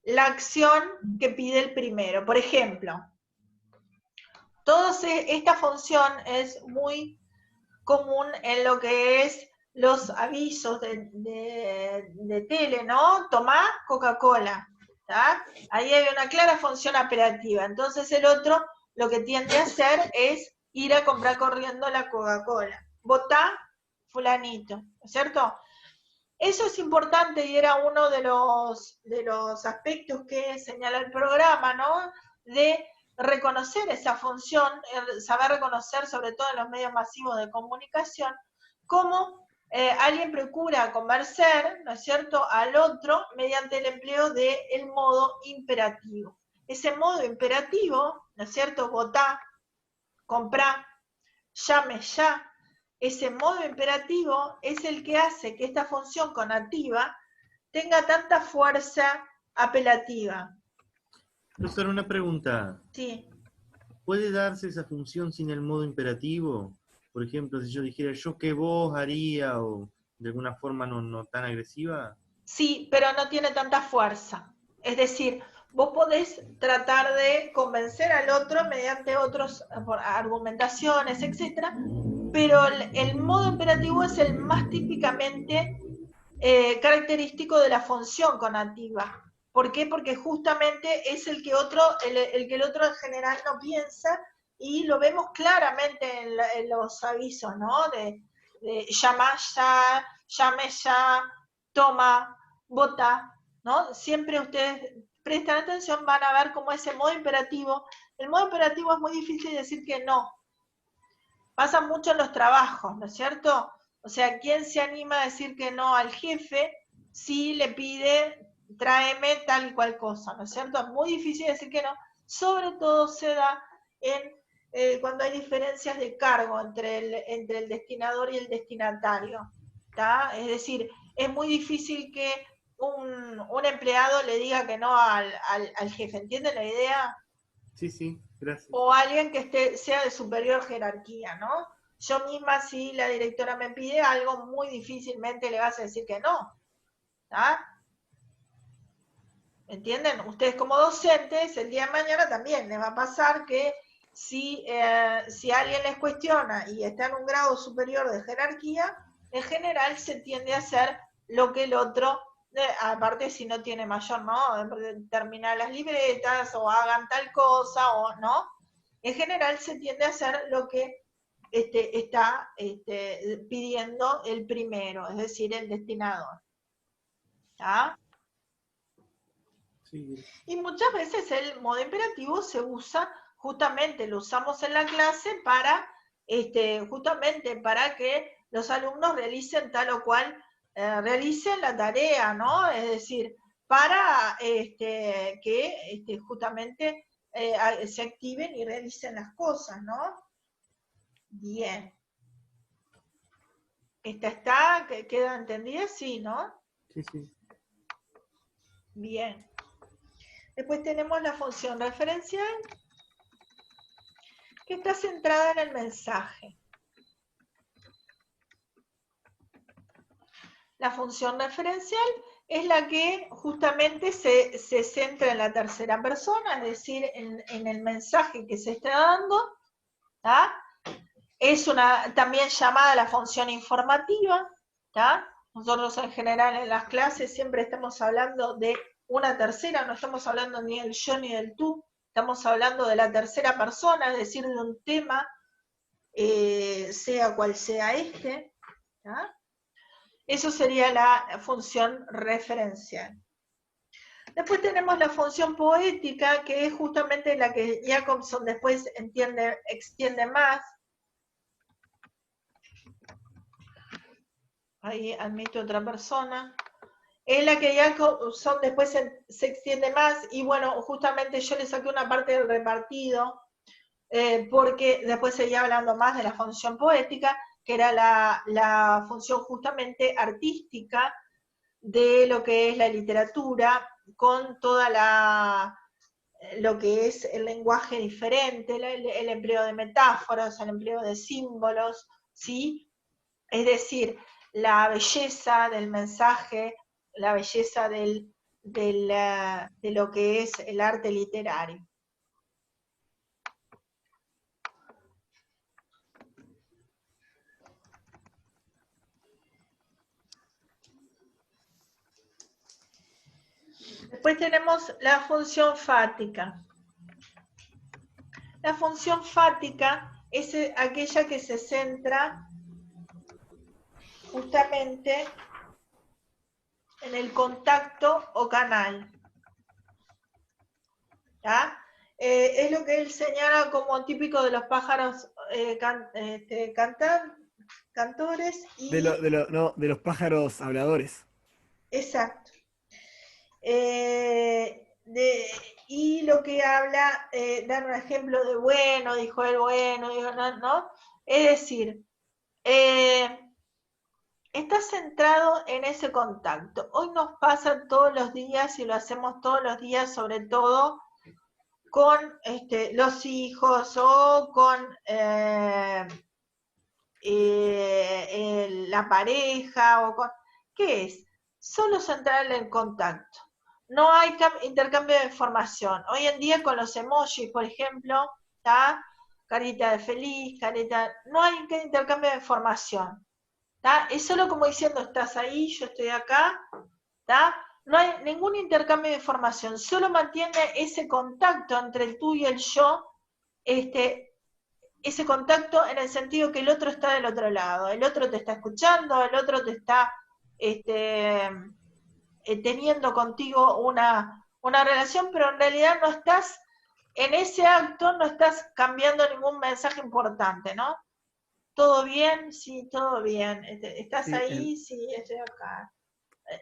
la acción que pide el primero. Por ejemplo, esta función es muy común en lo que es los avisos de tele, ¿no? Tomá Coca-Cola, ahí hay una clara función apelativa. Entonces el otro lo que tiende a hacer es ir a comprar corriendo la Coca-Cola. Votá fulanito, ¿no es cierto? Eso es importante y era uno de los aspectos que señala el programa, ¿no? De reconocer esa función, saber reconocer, sobre todo en los medios masivos de comunicación, cómo alguien procura convencer, ¿no es cierto?, al otro mediante el empleo del modo imperativo. Ese modo imperativo, ¿no es cierto?, votá, comprá, llame ya, ese modo imperativo es el que hace que esta función conativa tenga tanta fuerza apelativa. Profesor, una pregunta. Sí. ¿Puede darse esa función sin el modo imperativo? Por ejemplo, si yo dijera yo que vos haría, o de alguna forma no tan agresiva. Sí, pero no tiene tanta fuerza. Es decir, vos podés tratar de convencer al otro mediante otras argumentaciones, etcétera, pero el modo imperativo es el más típicamente característico de la función conativa. ¿Por qué? Porque justamente es el que el otro en general no piensa, y lo vemos claramente en los avisos, ¿no? De llama ya, llame ya, toma, vota, ¿no? Siempre ustedes prestan atención, van a ver cómo ese modo imperativo, el modo imperativo es muy difícil decir que no. Pasa mucho en los trabajos, ¿no es cierto? O sea, ¿quién se anima a decir que no al jefe si le pide tráeme tal y cual cosa, ¿no es cierto? Es muy difícil decir que no. Sobre todo se da cuando hay diferencias de cargo entre el destinador y el destinatario, ¿tá? Es decir, es muy difícil que un empleado le diga que no al jefe, ¿entienden la idea? Sí, gracias. O alguien que sea de superior jerarquía, ¿no? Yo misma, si la directora me pide algo, muy difícilmente le vas a decir que no. ¿Entienden? Ustedes como docentes, el día de mañana también les va a pasar que si alguien les cuestiona y está en un grado superior de jerarquía, en general se tiende a hacer lo que el otro, aparte si no tiene mayor, ¿no? Terminar las libretas o hagan tal cosa o no. En general se tiende a hacer lo que está pidiendo el primero, es decir, el destinador. ¿Está? Sí. Y muchas veces el modo imperativo se usa, justamente lo usamos en la clase para, justamente para que los alumnos realicen tal o cual, realicen la tarea, ¿no? Es decir, para que justamente se activen y realicen las cosas, ¿no? Bien. ¿Esta queda entendida? Sí, ¿no? Sí. Bien. Después tenemos la función referencial, que está centrada en el mensaje. La función referencial es la que justamente se centra en la tercera persona, es decir, en el mensaje que se está dando. Es también llamada la función informativa. Nosotros en general en las clases siempre estamos hablando de una tercera, no estamos hablando ni del yo ni del tú, estamos hablando de la tercera persona, es decir, de un tema, sea cual sea este. Eso sería la función referencial. Después tenemos la función poética, que es justamente la que Jacobson después extiende más. Ahí admito otra persona. Es la que Jacobson después se extiende más, y bueno, justamente yo le saqué una parte del repartido, porque después seguía hablando más de la función poética, que era la función justamente artística de lo que es la literatura, con toda lo que es el lenguaje diferente, el empleo de metáforas, el empleo de símbolos, ¿sí? Es decir, la belleza del mensaje, la belleza del de lo que es el arte literario. Después tenemos la función fática. La función fática es aquella que se centra justamente en el contacto o canal. ¿Ya? Es lo que él señala como típico de los pájaros cantores y... De los pájaros habladores. Exacto. Y lo que habla, dar un ejemplo de bueno, dijo él bueno, dijo no, ¿no? Es decir, está centrado en ese contacto. Hoy nos pasa todos los días y lo hacemos todos los días, sobre todo con los hijos o con la pareja o con... ¿Qué es? Solo centrar en el contacto. No hay intercambio de información. Hoy en día con los emojis, por ejemplo, ¿tá? Carita de feliz, carita... No hay intercambio de información. ¿Tá? Es solo como diciendo, estás ahí, yo estoy acá. ¿Tá? No hay ningún intercambio de información. Solo mantiene ese contacto entre el tú y el yo, ese contacto en el sentido que el otro está del otro lado, el otro te está escuchando, el otro te está teniendo contigo una relación, pero en realidad no estás, en ese acto no estás cambiando ningún mensaje importante, ¿no? ¿Todo bien? Sí, todo bien. ¿Estás Sí, ahí? Sí, estoy acá.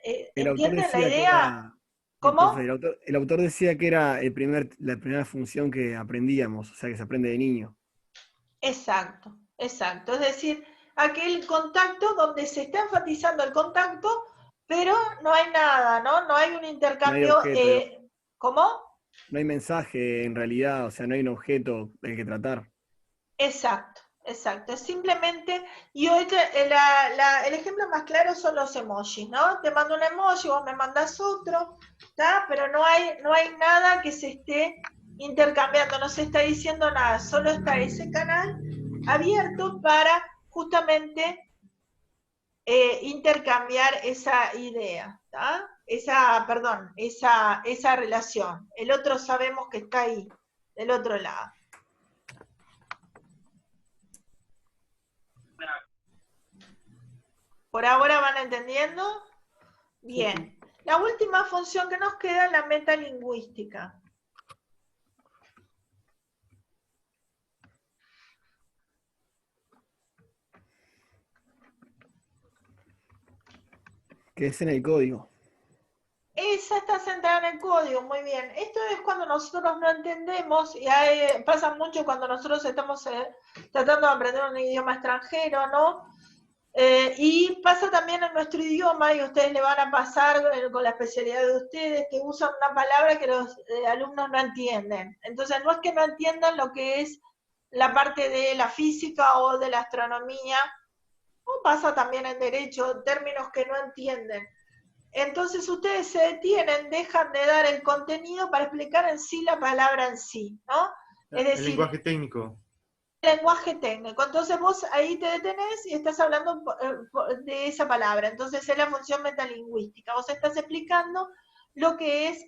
el autor ¿Entienden la decía que idea? era. Sí, ¿Cómo? profe, el autor decía que era la primera función que aprendíamos, o sea, que se aprende de niño. Exacto, exacto. Es decir, aquel contacto donde se está enfatizando el contacto, pero no hay nada, ¿no? No hay un No hay intercambio. objeto, ¿Cómo? no hay mensaje en realidad, o sea, no hay un objeto del que tratar. Exacto, exacto. Es simplemente, y hoy el ejemplo más claro son los emojis, ¿no? Te mando un emoji, vos me mandas otro, ¿está? Pero no hay nada que se esté intercambiando, no se está diciendo nada, solo está ese canal abierto para justamente intercambiar esa idea, ¿tá? Esa relación. El otro sabemos que está ahí, del otro lado. ¿Por ahora van entendiendo? Bien. La última función que nos queda es la metalingüística. Que es en el código. Esa está centrada en el código, muy bien. Esto es cuando nosotros no entendemos, y pasa mucho cuando nosotros estamos tratando de aprender un idioma extranjero, ¿no? Y pasa también en nuestro idioma, y ustedes le van a pasar con la especialidad de ustedes, que usan una palabra que los alumnos no entienden. Entonces, no es que no entiendan lo que es la parte de la física o de la astronomía, o pasa también en derecho, términos que no entienden. Entonces ustedes se detienen, dejan de dar el contenido para explicar en sí la palabra en sí, ¿no? Es El decir, lenguaje técnico. lenguaje técnico. Entonces vos ahí te detenés y estás hablando de esa palabra. Entonces es la función metalingüística. Vos estás explicando lo que es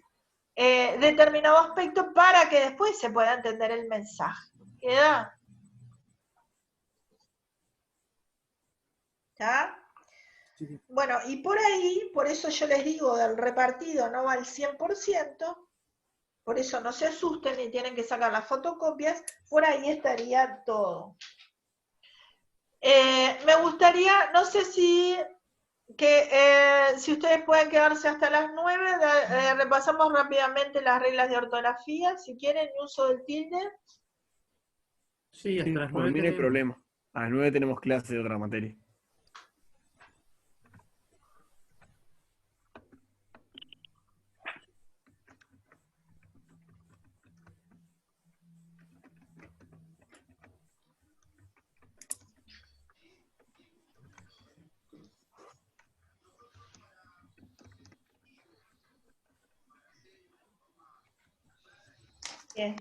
determinado aspecto para que después se pueda entender el mensaje. ¿Queda? ¿Está? Sí. Bueno, y por ahí, por eso yo les digo, del repartido no va al 100%, por eso no se asusten y tienen que sacar las fotocopias, por ahí estaría todo. Me gustaría, no sé si si ustedes pueden quedarse hasta las 9, repasamos rápidamente las reglas de ortografía, si quieren, y uso del tilde. Sí, hasta Sí, las por 9 mí no hay tenemos. problema. A las 9 tenemos clase de otra materia. Bien.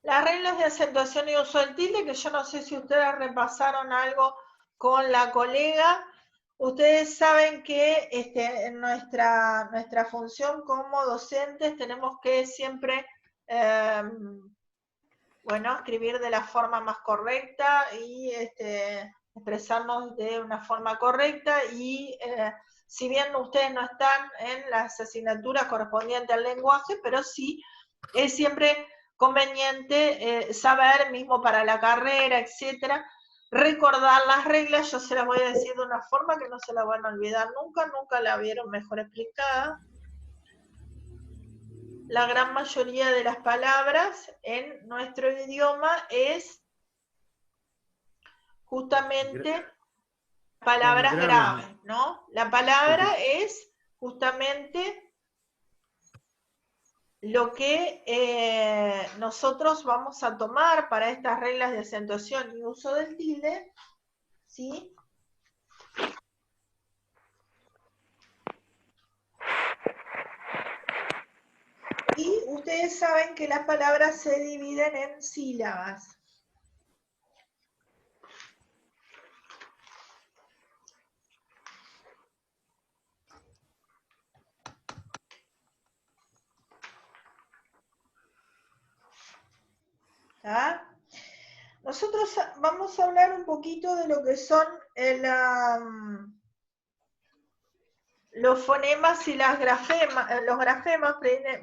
Las reglas de acentuación y uso del tilde, que yo no sé si ustedes repasaron algo con la colega. Ustedes saben que en nuestra función como docentes tenemos que siempre, escribir de la forma más correcta y expresarnos de una forma correcta y si bien ustedes no están en las asignaturas correspondientes al lenguaje, pero sí es siempre conveniente saber, mismo para la carrera, etcétera, recordar las reglas. Yo se las voy a decir de una forma que no se la van a olvidar nunca, nunca la vieron mejor explicada. La gran mayoría de las palabras en nuestro idioma es justamente palabras graves, ¿no? La palabra es justamente lo que nosotros vamos a tomar para estas reglas de acentuación y uso del tilde, ¿sí? Y ustedes saben que las palabras se dividen en sílabas. ¿Tá? Nosotros vamos a hablar un poquito de lo que son los fonemas y los grafemas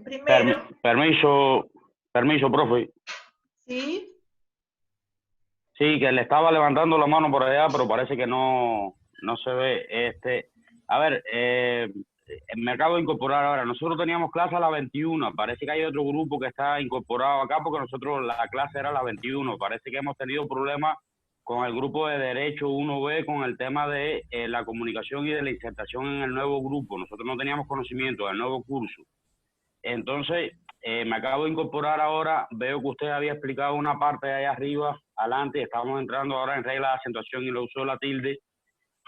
primero. Permiso, profe. ¿Sí? Sí, que le estaba levantando la mano por allá, pero parece que no se ve. A ver, me acabo de incorporar ahora. Nosotros teníamos clase a las 21. Parece que hay otro grupo que está incorporado acá porque nosotros la clase era a las 21. Parece que hemos tenido problemas con el grupo de Derecho 1B con el tema de la comunicación y de la insertación en el nuevo grupo. Nosotros no teníamos conocimiento del nuevo curso. Entonces, me acabo de incorporar ahora. Veo que usted había explicado una parte de allá arriba, adelante. Estamos entrando ahora en regla de acentuación y el uso de la tilde.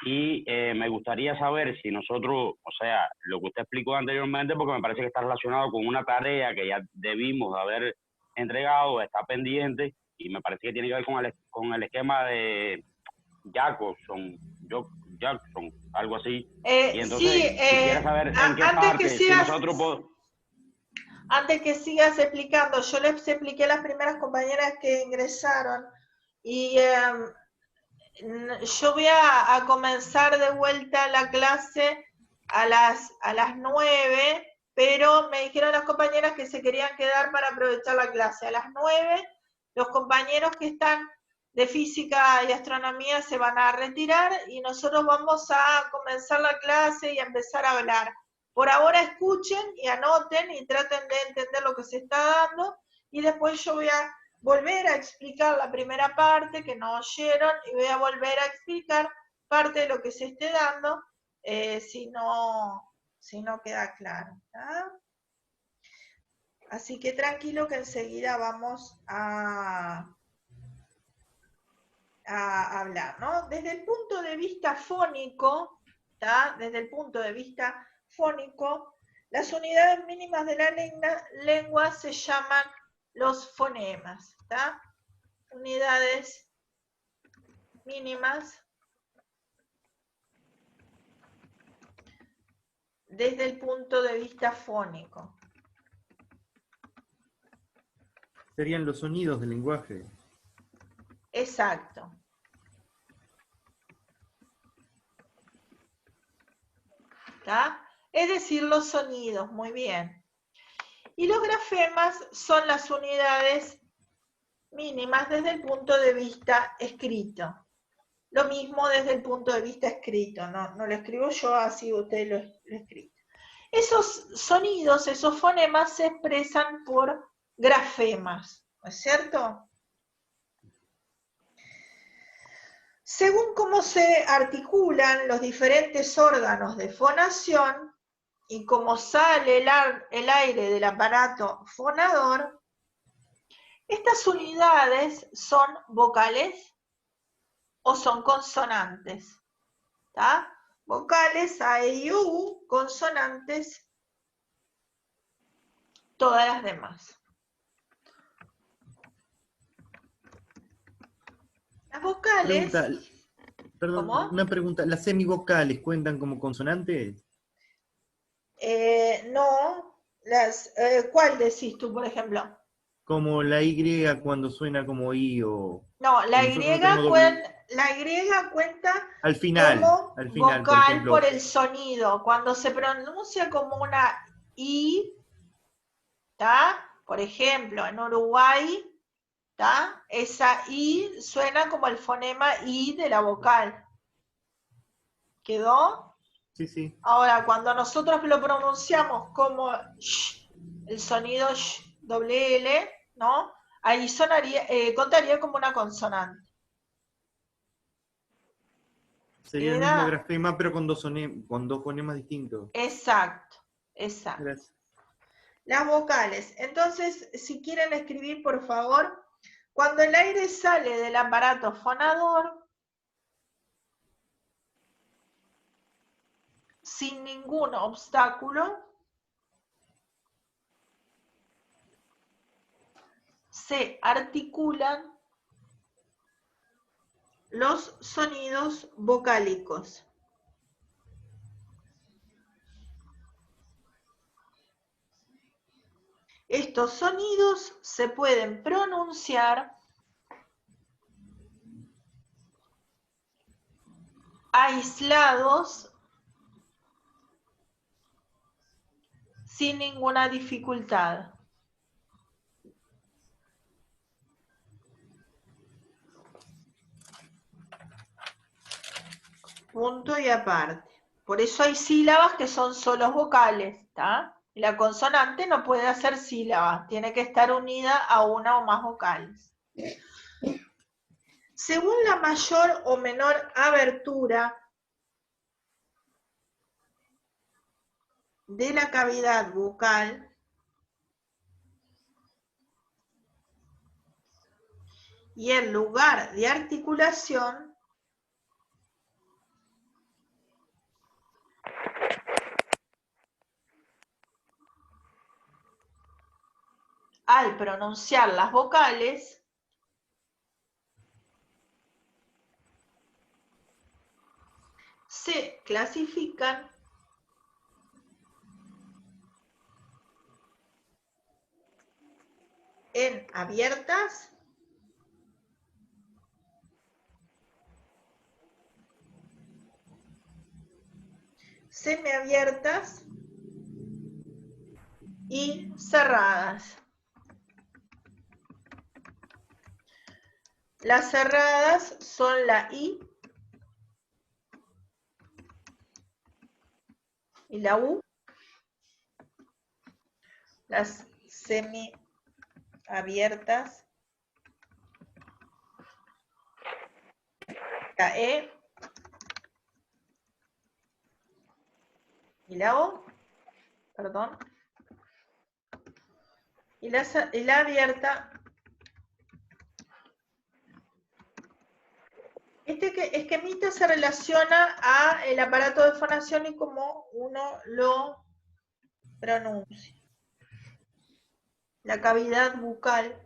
Y me gustaría saber si nosotros, o sea, lo que usted explicó anteriormente, porque me parece que está relacionado con una tarea que ya debimos haber entregado, está pendiente, y me parece que tiene que ver con el esquema de Jackson, algo así. Y entonces quisiera saber en qué parte, si nosotros podemos... Antes que sigas explicando, yo les expliqué a las primeras compañeras que ingresaron y yo voy a comenzar de vuelta la clase a las 9, pero me dijeron las compañeras que se querían quedar para aprovechar la clase. A las 9, los compañeros que están de física y astronomía se van a retirar y nosotros vamos a comenzar la clase y a empezar a hablar. Por ahora escuchen y anoten y traten de entender lo que se está dando y después yo voy a volver a explicar la primera parte que no oyeron y voy a volver a explicar parte de lo que se esté dando si no queda claro. ¿Tá? Así que tranquilo que enseguida vamos a hablar, ¿no? Desde el punto de vista fónico, ¿tá? Desde el punto de vista fónico, las unidades mínimas de la lengua se llaman los fonemas, ¿tá? Unidades mínimas desde el punto de vista fónico. Serían los sonidos del lenguaje. Exacto. ¿Tá? Es decir, los sonidos, muy bien. Y los grafemas son las unidades mínimas desde el punto de vista escrito. Lo mismo desde el punto de vista escrito, no lo escribo yo, así usted lo escribe. Esos sonidos, esos fonemas se expresan por grafemas, ¿no es cierto? Según cómo se articulan los diferentes órganos de fonación y cómo sale el aire del aparato fonador, estas unidades son vocales o son consonantes. ¿Tá? Vocales, A, E, I, U, consonantes, todas las demás. Las vocales... Perdón, ¿Cómo? una pregunta. ¿Las semivocales cuentan como consonantes? No, ¿cuál decís tú, por ejemplo? Como la Y cuando suena como I o... No, la Y, nosotros no tenemos doble... la Y cuenta Al final, como por vocal ejemplo. por el sonido. Cuando se pronuncia como una I, ¿está? Por ejemplo, en Uruguay, ¿está? Esa I suena como el fonema I de la vocal. ¿Quedó? Sí, sí. Ahora, cuando nosotros lo pronunciamos como sh, el sonido sh, doble L, ¿no? Ahí sonaría, contaría como una consonante. Sería el mismo grafema, pero con dos fonemas distintos. Exacto, exacto. Gracias. Las vocales. Entonces, si quieren escribir, por favor, cuando el aire sale del aparato fonador, sin ningún obstáculo, se articulan los sonidos vocálicos. Estos sonidos se pueden pronunciar aislados sin ninguna dificultad. Punto y aparte. Por eso hay sílabas que son solos vocales, ¿está? Y la consonante no puede hacer sílabas, tiene que estar unida a una o más vocales. Según la mayor o menor abertura de la cavidad bucal, y el lugar de articulación, al pronunciar las vocales, se clasifican en abiertas, semiabiertas y cerradas. Las cerradas son la I y la U. Las semiabiertas, la E y la O, perdón. Y la abierta, este esquemita se relaciona al aparato de fonación y cómo uno lo pronuncia. La cavidad bucal,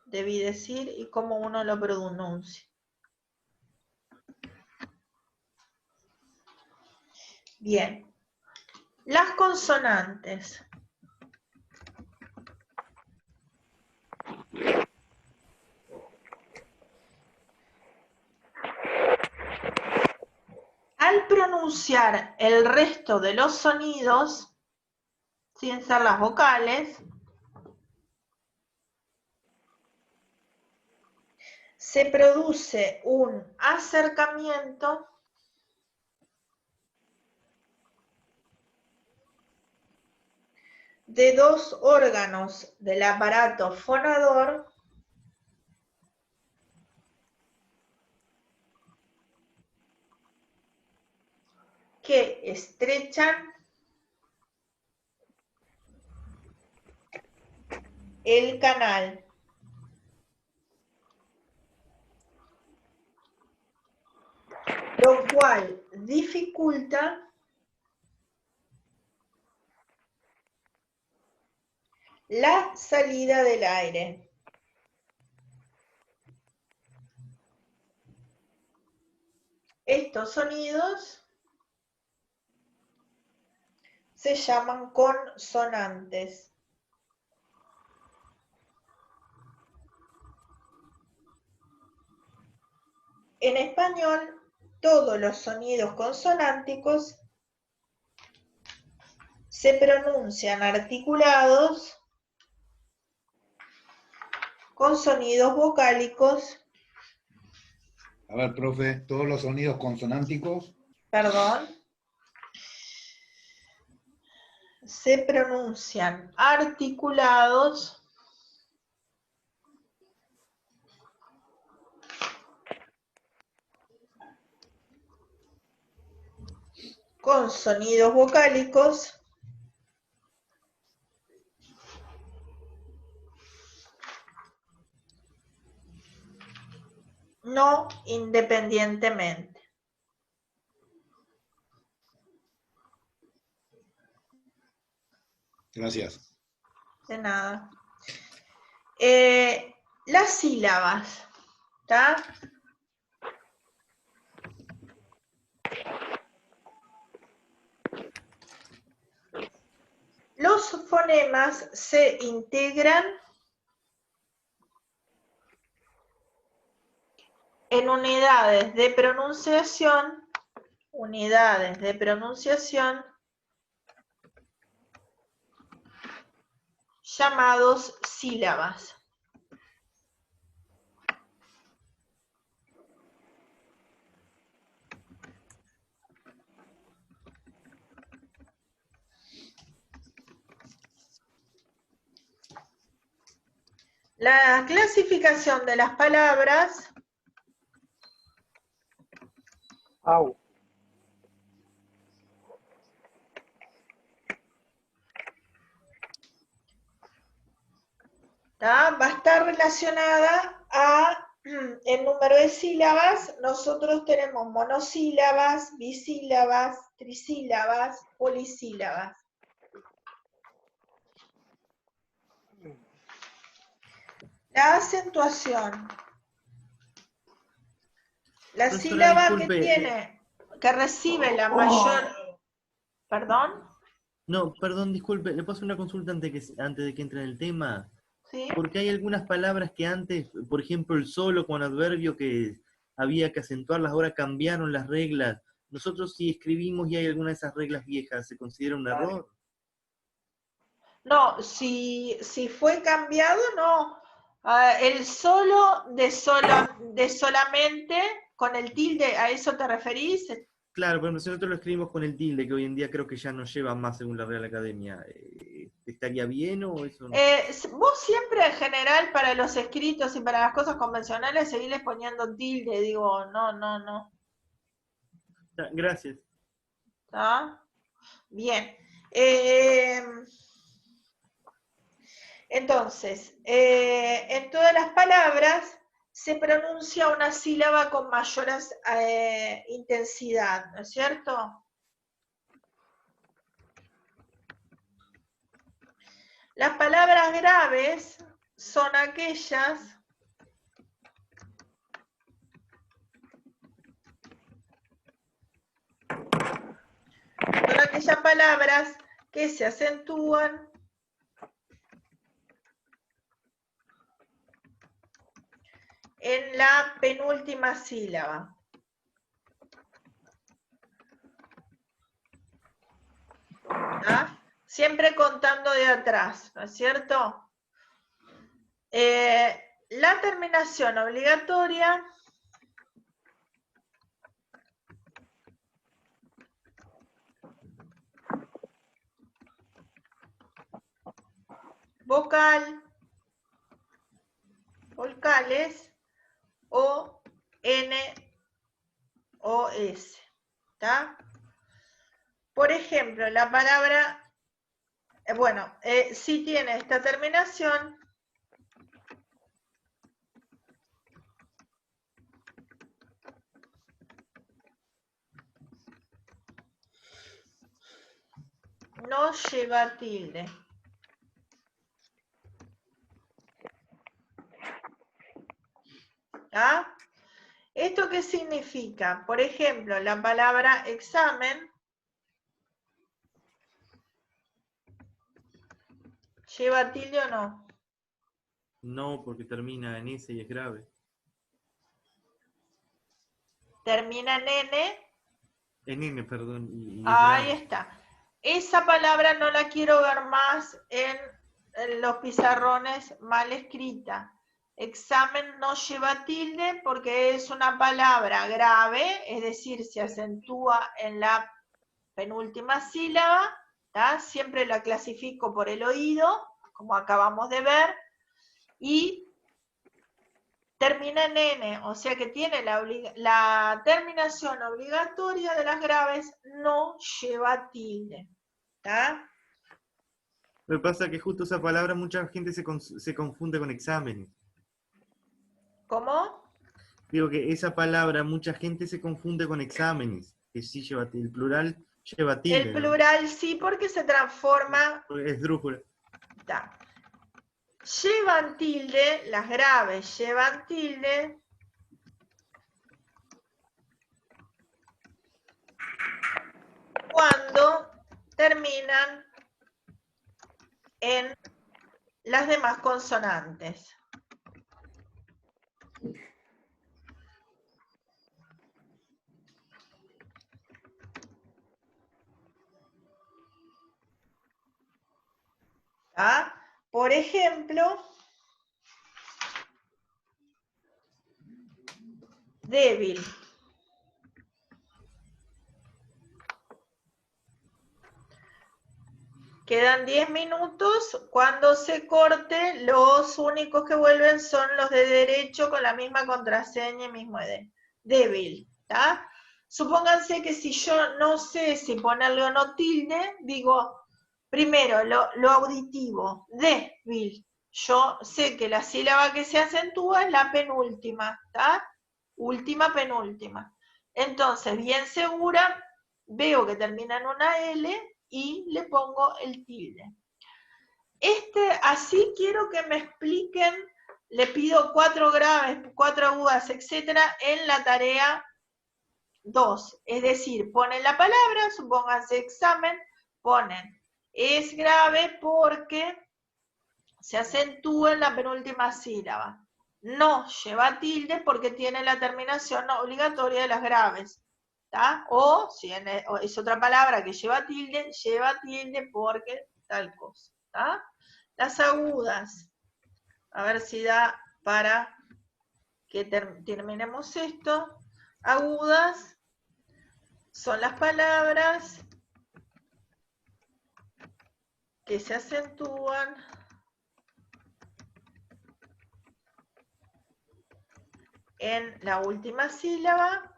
debí decir, y cómo uno lo pronuncia. Bien. Las consonantes. Al pronunciar el resto de los sonidos, sin ser las vocales, se produce un acercamiento de dos órganos del aparato fonador que estrechan el canal. Lo cual dificulta La salida del aire. Estos sonidos se llaman consonantes. En español, todos los sonidos consonánticos se pronuncian articulados con sonidos vocálicos. A ver, profe, todos los sonidos consonánticos. Perdón. Se pronuncian articulados con sonidos vocálicos no independientemente. Gracias. De nada. Las sílabas, ¿está? Los fonemas se integran en unidades de pronunciación llamados sílabas. La clasificación de las palabras va a estar relacionada a el número de sílabas. Nosotros tenemos monosílabas, bisílabas, trisílabas, polisílabas. La acentuación. La Profesora, sílaba disculpe. que recibe la mayor... ¿Perdón? No, perdón, disculpe, le paso una consulta antes de que entre en el tema. ¿Sí? Porque hay algunas palabras que antes, por ejemplo, el solo con adverbio que había que acentuarlas, ahora cambiaron las reglas. Nosotros si escribimos y hay alguna de esas reglas viejas, ¿se considera un error? No, si fue cambiado, no. El solo de solamente, con el tilde, ¿a eso te referís? Claro, pero nosotros lo escribimos con el tilde, que hoy en día creo que ya no lleva más según la Real Academia. ¿Estaría bien o eso no? Vos siempre en general para los escritos y para las cosas convencionales seguirles poniendo tilde, digo, no. Gracias. ¿Está? Bien. Entonces, en todas las palabras se pronuncia una sílaba con mayor intensidad, ¿no es cierto? Las palabras graves son aquellas palabras que se acentúan en la penúltima sílaba. ¿Ah? Siempre contando de atrás, ¿no es cierto? La terminación obligatoria vocales o N o S. ¿Está? Por ejemplo, la palabra, si tiene esta terminación, no lleva tilde. ¿Ah? ¿Esto qué significa? Por ejemplo, la palabra examen ¿lleva tilde o no? No, porque termina en S y es grave. Termina en N. En N, perdón, y es Ahí grave. está. Esa palabra no la quiero ver más en los pizarrones mal escrita. Examen no lleva tilde porque es una palabra grave, es decir, se acentúa en la penúltima sílaba, ¿tá? Siempre la clasifico por el oído, como acabamos de ver, y termina en N, o sea que tiene la terminación obligatoria de las graves, no lleva tilde. ¿Tá? Lo que pasa es que justo esa palabra mucha gente se confunde con exámenes. ¿Cómo? Digo que esa palabra mucha gente se confunde con exámenes, que sí lleva tilde. El plural lleva tilde, El plural sí, porque se transforma. ¿no? Es drújula. Tá. Llevan tilde, las graves llevan tilde cuando terminan en las demás consonantes. ¿Ah? Por ejemplo, débil. Quedan 10 minutos. Cuando se corte, los únicos que vuelven son los de derecho con la misma contraseña y mismo ID. Débil. ¿Tá? Supónganse que si yo no sé si ponerle o no tilde, digo, primero, lo auditivo, débil. Yo sé que la sílaba que se acentúa es la penúltima, ¿tá? Última, penúltima. Entonces, bien segura, veo que termina en una L y le pongo el tilde. Así quiero que me expliquen, le pido 4 graves, 4 agudas, etcétera, en la tarea 2. Es decir, ponen la palabra, supónganse examen, ponen, es grave porque se acentúa en la penúltima sílaba. No lleva tilde porque tiene la terminación obligatoria de las graves. ¿Tá? O si es otra palabra que lleva tilde porque tal cosa. ¿Tá? Las agudas. A ver si da para que terminemos esto. Agudas son las palabras que se acentúan en la última sílaba.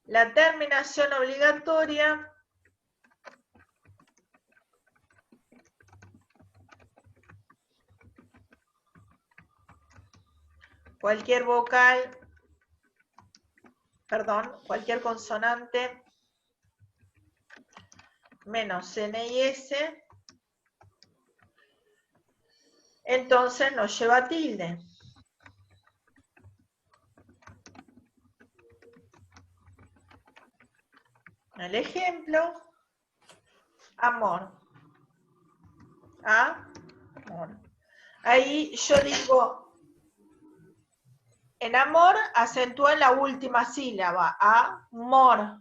La terminación obligatoria cualquier vocal, cualquier consonante menos N y S, entonces no lleva tilde. El ejemplo, amor. Amor. Ahí yo digo, en amor acentúa en la última sílaba, amor.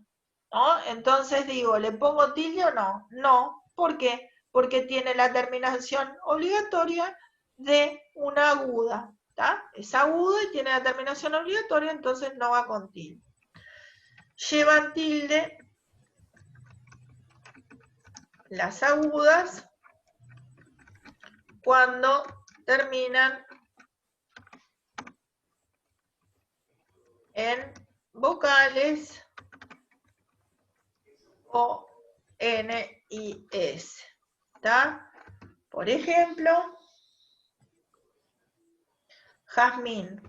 ¿No? Entonces digo, ¿le pongo tilde o no? No. ¿Por qué? Porque tiene la terminación obligatoria de una aguda. ¿Tá? Es agudo y tiene la terminación obligatoria, entonces no va con tilde. Llevan tilde las agudas cuando terminan en vocales o N y S. ¿Tá? Por ejemplo, jazmín.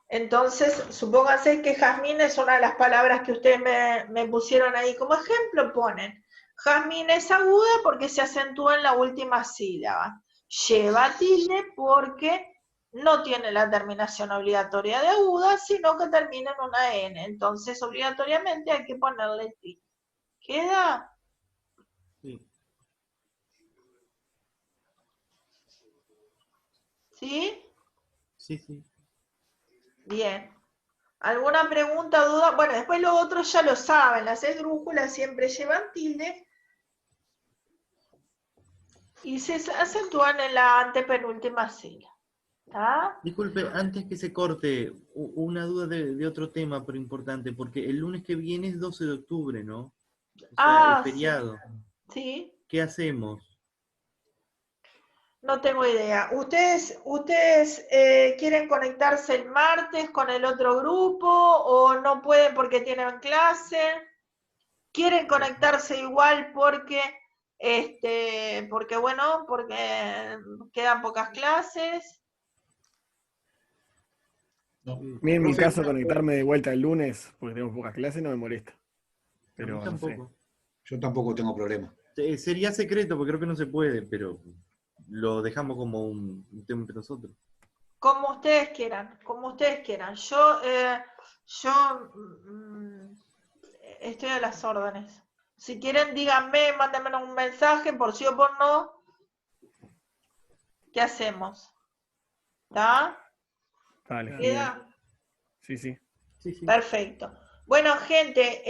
Entonces, supónganse que jazmín es una de las palabras que ustedes me pusieron ahí como ejemplo. Ponen Jazmín es aguda porque se acentúa en la última sílaba. Lleva tilde porque no tiene la terminación obligatoria de aguda, sino que termina en una N. Entonces, obligatoriamente hay que ponerle tilde. ¿Queda? Sí. ¿Sí? Sí, sí. Bien. ¿Alguna pregunta, duda? Bueno, después los otros ya lo saben. Las esdrújulas siempre llevan tilde y se acentúan en la antepenúltima sílaba. ¿Está? Disculpe, antes que se corte, una duda de otro tema, pero importante, porque el lunes que viene es 12 de octubre, ¿no? O sea, el Sí. feriado. Sí. ¿Qué hacemos? No tengo idea. ¿Ustedes quieren conectarse el martes con el otro grupo o no pueden porque tienen clase? ¿Quieren conectarse igual porque quedan pocas clases? No. A mí en mi Profe, caso una- conectarme de vuelta el lunes, porque tenemos pocas clases, no me molesta. A Pero mí no sé. tampoco. Yo tampoco tengo problema. Sería secreto, porque creo que no se puede, pero lo dejamos como un tema entre nosotros. Como ustedes quieran, como ustedes quieran. Yo estoy a las órdenes. Si quieren, díganme, mándenme un mensaje por sí o por no. ¿Qué hacemos? ¿Está? Dale, genial. ¿Queda? Sí, sí. Sí, sí. Perfecto. Bueno, gente,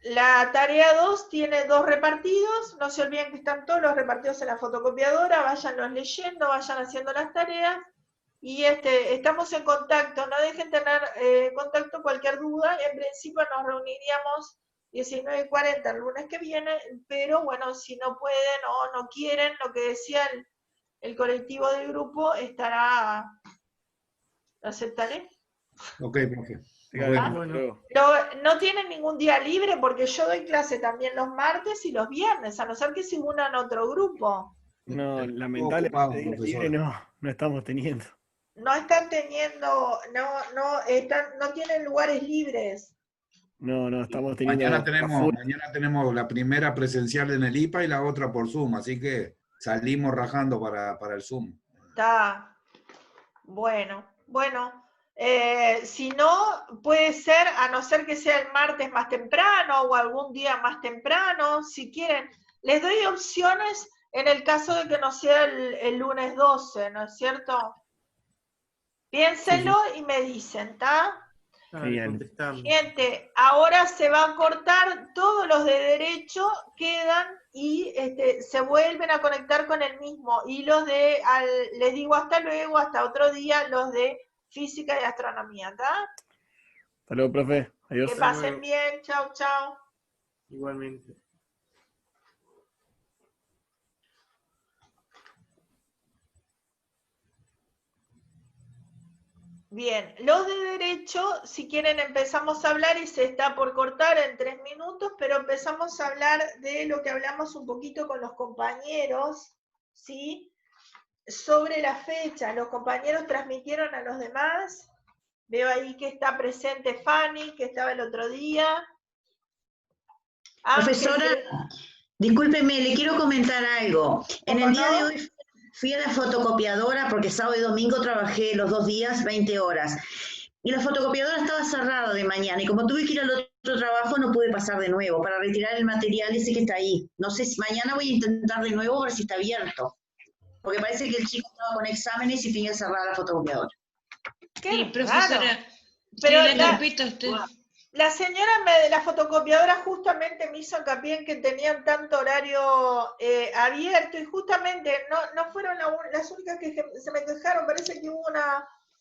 la tarea 2 tiene 2 repartidos. No se olviden que están todos los repartidos en la fotocopiadora. Váyanlos leyendo, vayan haciendo las tareas. Y estamos en contacto. No dejen tener contacto, cualquier duda. En principio nos reuniríamos 19:40 el lunes que viene, pero bueno, si no pueden o no quieren, lo que decía el colectivo del grupo estará, lo aceptaré. Ok, profe. Nos Dale, vemos. hasta Bueno. luego. No tienen ningún día libre porque yo doy clase también los martes y los viernes, a no ser que se unan a otro grupo. No, Estamos lamentablemente ocupados, días profesor. libres no estamos teniendo. No están teniendo, no tienen lugares libres. No, estamos teniendo a full. Mañana tenemos la primera presencial en el IPA y la otra por Zoom, así que salimos rajando para el Zoom. Está bueno. Si no, puede ser, a no ser que sea el martes más temprano o algún día más temprano, si quieren. Les doy opciones en el caso de que no sea el lunes 12, ¿no es cierto? Piénsenlo y me dicen, ¿está? Dale, Genial. contestame. Gente, ahora se va a cortar, todos los de derecho quedan y se vuelven a conectar con el mismo. Y los les digo hasta luego, hasta otro día, los de física y astronomía, ¿está? Hasta luego, profe. Adiós. Que pasen bien, chao, chao. Igualmente. Bien, los de derecho, si quieren empezamos a hablar y se está por cortar en 3 minutos, pero empezamos a hablar de lo que hablamos un poquito con los compañeros, ¿sí? Sobre la fecha, los compañeros transmitieron a los demás. Veo ahí que está presente Fanny, que estaba el otro día. Profesora, discúlpeme, le quiero comentar algo. En el día de hoy fui a la fotocopiadora porque sábado y domingo trabajé los 2 días, 20 horas. Y la fotocopiadora estaba cerrada de mañana y como tuve que ir al otro trabajo no pude pasar de nuevo para retirar el material ese que está ahí. No sé si mañana voy a intentar de nuevo a ver si está abierto. Porque parece que el chico estaba con exámenes y tenía cerrada la fotocopiadora. Sí, profesora, pero tiene la carpeta usted. La señora de la fotocopiadora justamente me hizo hincapié en que tenían tanto horario abierto y justamente no fueron las únicas que se me quejaron. Parece que hubo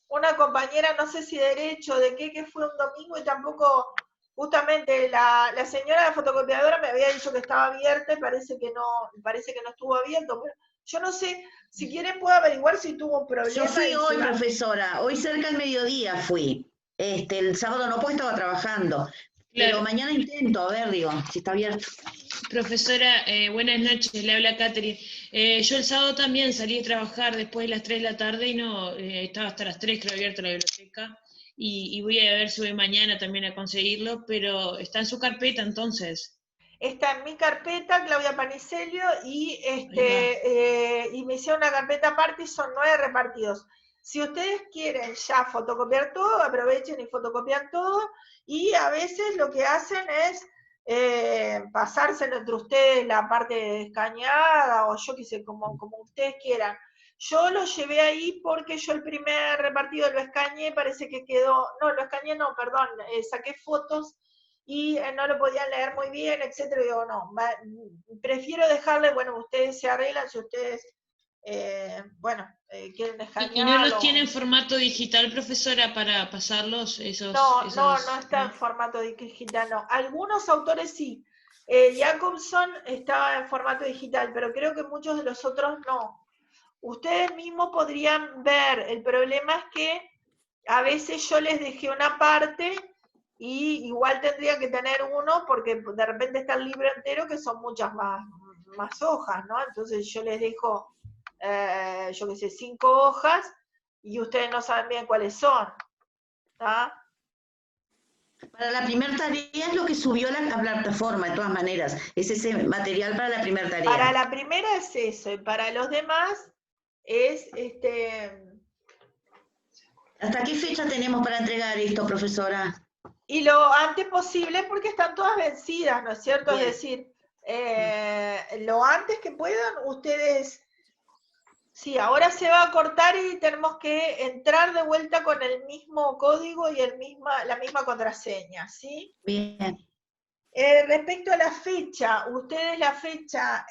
una compañera, no sé si de derecho, de qué, que fue un domingo y tampoco, justamente la señora de la fotocopiadora me había dicho que estaba abierta y parece que no estuvo abierto. Pero yo no sé, si quieren puedo averiguar si tuvo un problema. Yo fui hoy, profesora, hoy cerca del mediodía fui. El sábado no, porque estaba trabajando. Pero Claro. mañana intento, a ver, digo, si está abierto. Profesora, buenas noches, le habla Catherine. Yo el sábado también salí a trabajar después de las 3 de la tarde y no estaba hasta las 3, creo, abierta la biblioteca. Y voy a ver si voy mañana también a conseguirlo, pero está en su carpeta entonces. está en mi carpeta, Claudia Panicelio, y, y me hicieron una carpeta aparte y son 9 repartidos. Si ustedes quieren ya fotocopiar todo, aprovechen y fotocopian todo, y a veces lo que hacen es pasárselo entre ustedes la parte escaneada, o yo qué sé, como ustedes quieran. Yo lo llevé ahí porque yo el primer repartido lo escaneé, parece que quedó, no, lo escaneé no, perdón, saqué fotos y no lo podían leer muy bien, etcétera, y digo, no, prefiero dejarle, bueno, ustedes se arreglan si ustedes, quieren escanearlo. ¿Y no los tiene en formato digital, profesora, para pasarlos? No está en formato digital, no. Algunos autores sí. Jacobson estaba en formato digital, pero creo que muchos de los otros no. Ustedes mismos podrían ver, el problema es que a veces yo les dejé una parte y igual tendría que tener uno porque de repente está el libro entero que son muchas más hojas, ¿no? Entonces yo les dejo, yo qué sé, 5 hojas y ustedes no saben bien cuáles son, ¿tá? Para la primera tarea es lo que subió a la plataforma, de todas maneras. Es ese material para la primera tarea. Para la primera es eso, y para los demás es ¿Hasta qué fecha tenemos para entregar esto, profesora? Y lo antes posible porque están todas vencidas, ¿no es cierto? Bien. Es decir, lo antes que puedan, ustedes... Sí, ahora se va a cortar y tenemos que entrar de vuelta con el mismo código y la misma contraseña, ¿sí? Bien. Respecto a la fecha, ustedes la fecha...